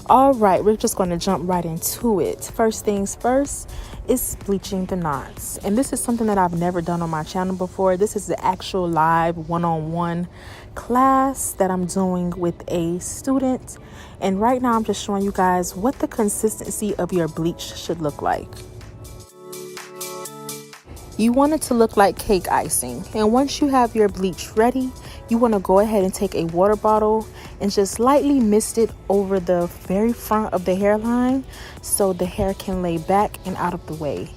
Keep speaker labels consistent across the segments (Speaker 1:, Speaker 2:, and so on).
Speaker 1: All right, we're just going to jump right into it. First things first is bleaching the knots. And this is something that I've never done on my channel before. This is the actual live one-on-one class that I'm doing with a student. And right now I'm just showing you guys what the consistency of your bleach should look like. You want it to look like cake icing. And once you have your bleach ready, you want to go ahead and take a water bottle and just lightly mist it over the very front of the hairline so the hair can lay back and out of the way.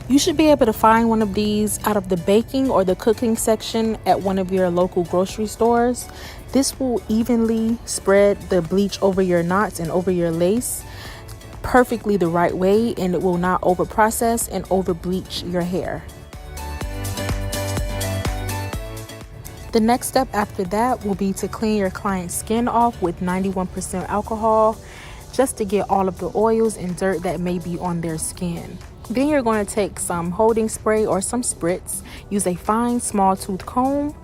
Speaker 1: You should be able to find one of these out of the baking or the cooking section at one of your local grocery stores. This will evenly spread the bleach over your knots and over your lace perfectly the right way, and it will not over process and over bleach your hair. The next step after that will be to clean your client's skin off with 91% alcohol, just to get all of the oils and dirt that may be on their skin. Then you're going to take some holding spray or some spritz, use a fine small tooth comb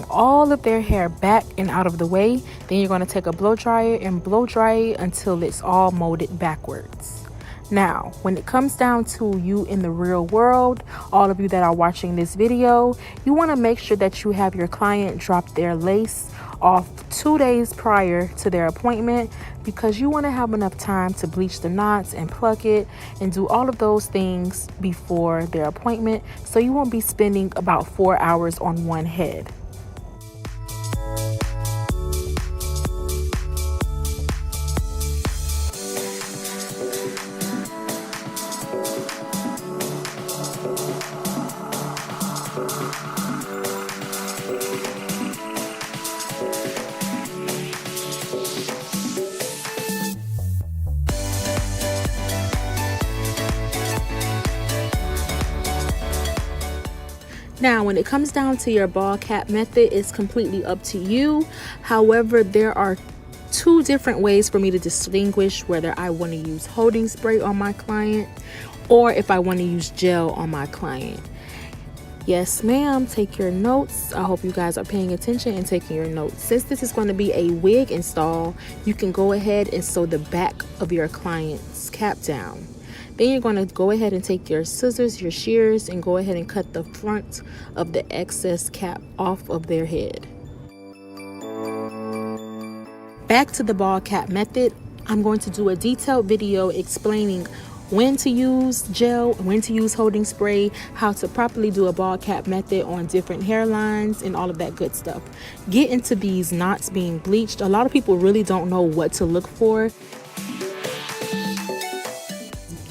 Speaker 1: all of their hair back and out of the way. Then you're going to take a blow dryer and blow dry it until it's all molded backwards. Now, when it comes down to you in the real world, all of you that are watching this video, you want to make sure that you have your client drop their lace off 2 days prior to their appointment, because you want to have enough time to bleach the knots and pluck it and do all of those things before their appointment, so you won't be spending about 4 hours on one head. Now, when it comes down to your ball cap method, it's completely up to you. However, there are two different ways for me to distinguish whether I want to use holding spray on my client or if I want to use gel on my client. Yes, ma'am, take your notes. I hope you guys are paying attention and taking your notes. Since this is going to be a wig install, you can go ahead and sew the back of your client's cap down. Then you're going to go ahead and take your scissors, your shears, and go ahead and cut the front of the excess cap off of their head. Back to the ball cap method, I'm going to do a detailed video explaining when to use gel, when to use holding spray, how to properly do a ball cap method on different hairlines, and all of that good stuff. Get into these knots being bleached. A lot of people really don't know what to look for.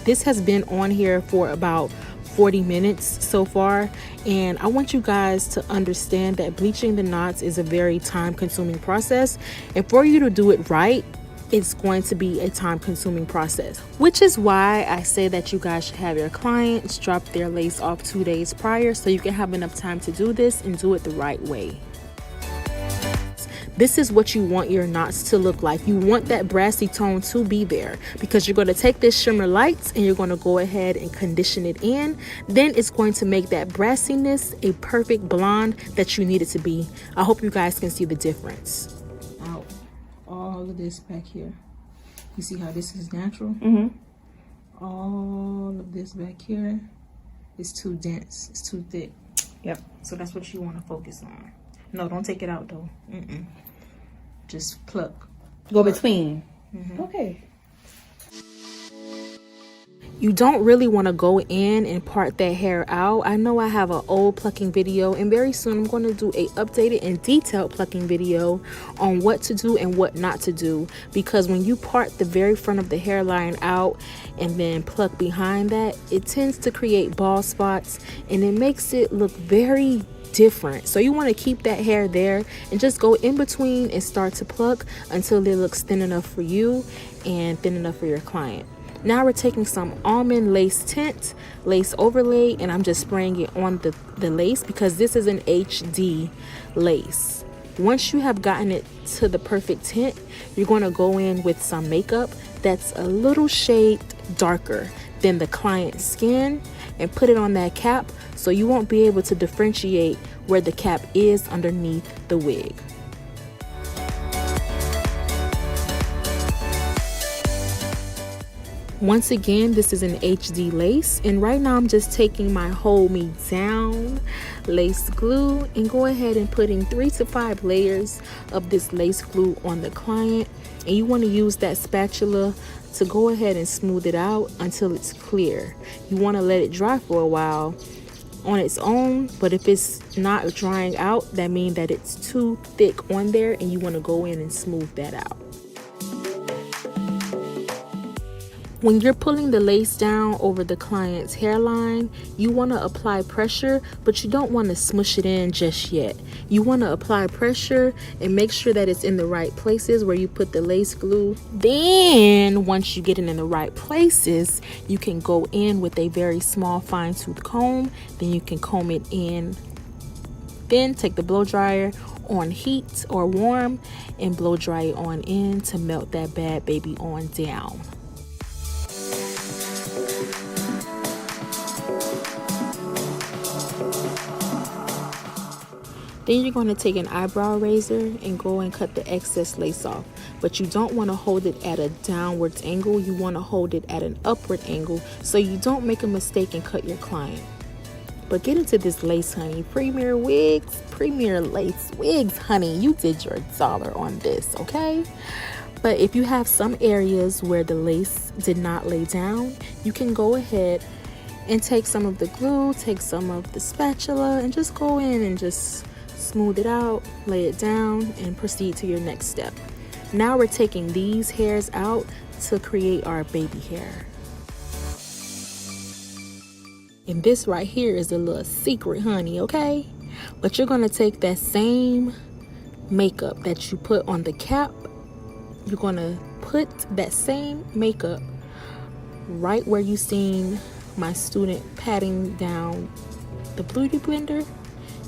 Speaker 1: This has been on here for about 40 minutes so far, and I want you guys to understand that bleaching the knots is a very time-consuming process, and for you to do it right, it's going to be a time-consuming process, which is why I say that you guys should have your clients drop their lace off 2 days prior so you can have enough time to do this and do it the right way. This is what you want your knots to look like. You want that brassy tone to be there, because you're going to take this shimmer lights and you're going to go ahead and condition it in. Then it's going to make that brassiness a perfect blonde that you need it to be. I hope you guys can see the difference. Out all of this back here. You see how this is natural? All of this back here is too dense. It's too thick. Yep. So that's what you want to focus on. No, don't take it out though. Just pluck.
Speaker 2: Go between. Okay.
Speaker 1: You don't really want to go in and part that hair out. I know I have an old plucking video, and very soon I'm going to do a updated and detailed plucking video on what to do and what not to do, because when you part the very front of the hairline out and then pluck behind that, it tends to create bald spots and it makes it look very different. So you want to keep that hair there and just go in between and start to pluck until it looks thin enough for you and thin enough for your client. Now we're taking some almond lace tint, lace overlay, and I'm just spraying it on the lace because this is an HD lace. Once you have gotten it to the perfect tint, you're going to go in with some makeup that's a little shade darker than the client's skin and put it on that cap so you won't be able to differentiate where the cap is underneath the wig. Once again, this is an HD lace, and right now I'm just taking my Hold Me Down lace glue and go ahead and putting 3 to 5 layers of this lace glue on the client, and you want to use that spatula to go ahead and smooth it out until it's clear. You want to let it dry for a while on its own, but if it's not drying out, that means that it's too thick on there and you want to go in and smooth that out. When you're pulling the lace down over the client's hairline, you want to apply pressure, but you don't want to smush it in just yet. You want to apply pressure and make sure that it's in the right places where you put the lace glue. Then, once you get it in the right places, you can go in with a very small fine tooth comb. Then you can comb it in. Then take the blow dryer on heat or warm and blow dry it on in to melt that bad baby on down. Then you're going to take an eyebrow razor and go and cut the excess lace off. But you don't want to hold it at a downwards angle. You want to hold it at an upward angle so you don't make a mistake and cut your client. But get into this lace, honey. Premier Wigs, Premier Lace Wigs, honey. You did your dollar on this, okay? But if you have some areas where the lace did not lay down, you can go ahead and take some of the glue, take some of the spatula, and just go in and just smooth it out, lay it down, and proceed to your next step. Now we're taking these hairs out to create our baby hair. And this right here is a little secret, honey, okay? But you're gonna take that same makeup that you put on the cap, you're gonna put that same makeup right where you seen my student patting down the beauty blender.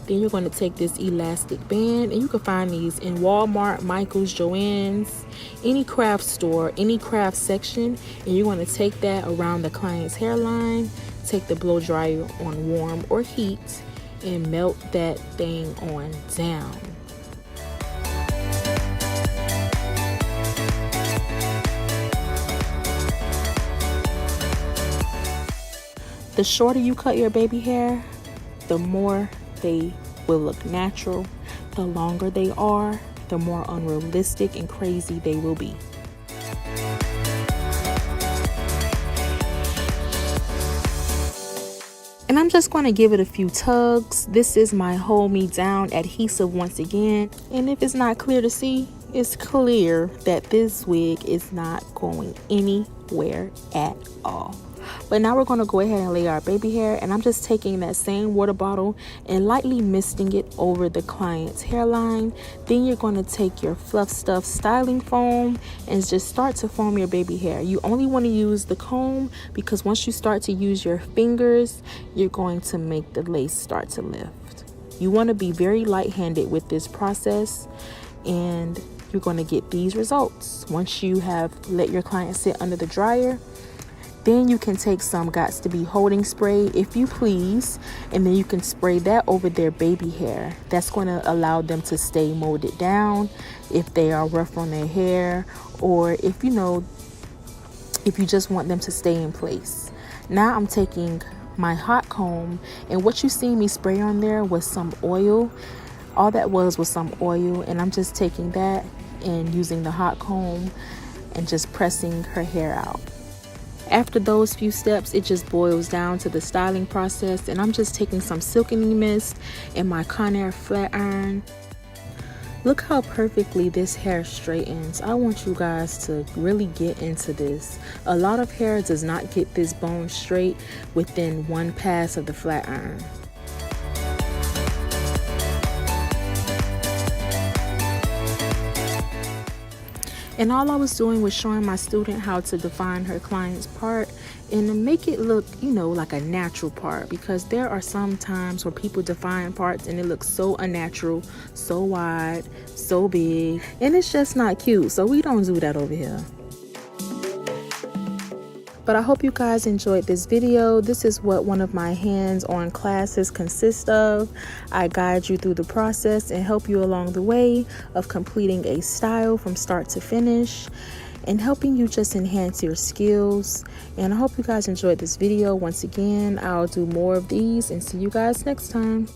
Speaker 1: Then you're going to take this elastic band, and you can find these in Walmart, Michael's, Joann's, any craft store, any craft section, and you're going to take that around the client's hairline, take the blow dryer on warm or heat, and melt that thing on down. The shorter you cut your baby hair, the more they will look natural. The longer they are, the more unrealistic and crazy they will be. And I'm just going to give it a few tugs. This is my Hold Me Down adhesive once again. And if it's not clear to see, it's clear that this wig is not going anywhere at all. But now we're going to go ahead and lay our baby hair, and I'm just taking that same water bottle and lightly misting it over the client's hairline. Then you're going to take your fluff stuff styling foam and just start to foam your baby hair. You only want to use the comb because once you start to use your fingers, you're going to make the lace start to lift. You want to be very light-handed with this process, and you're going to get these results. Once you have let your client sit under the dryer, then you can take some Gots to Be holding spray, if you please, and then you can spray that over their baby hair. That's going to allow them to stay molded down if they are rough on their hair, or if you just want them to stay in place. Now I'm taking my hot comb, and what you see me spray on there was some oil. All that was some oil, and I'm just taking that and using the hot comb and just pressing her hair out. After those few steps, it just boils down to the styling process, and I'm just taking some Silky mist and my Conair flat iron. Look how perfectly this hair straightens. I want you guys to really get into this. A lot of hair does not get this bone straight within one pass of the flat iron. And all I was doing was showing my student how to define her client's part and to make it look, you know, like a natural part, because there are some times where people define parts and it looks so unnatural, so wide, so big, and it's just not cute. So we don't do that over here. But I hope you guys enjoyed this video. This is what one of my hands-on classes consists of. I guide you through the process and help you along the way of completing a style from start to finish and helping you just enhance your skills. And I hope you guys enjoyed this video. Once again, I'll do more of these and see you guys next time.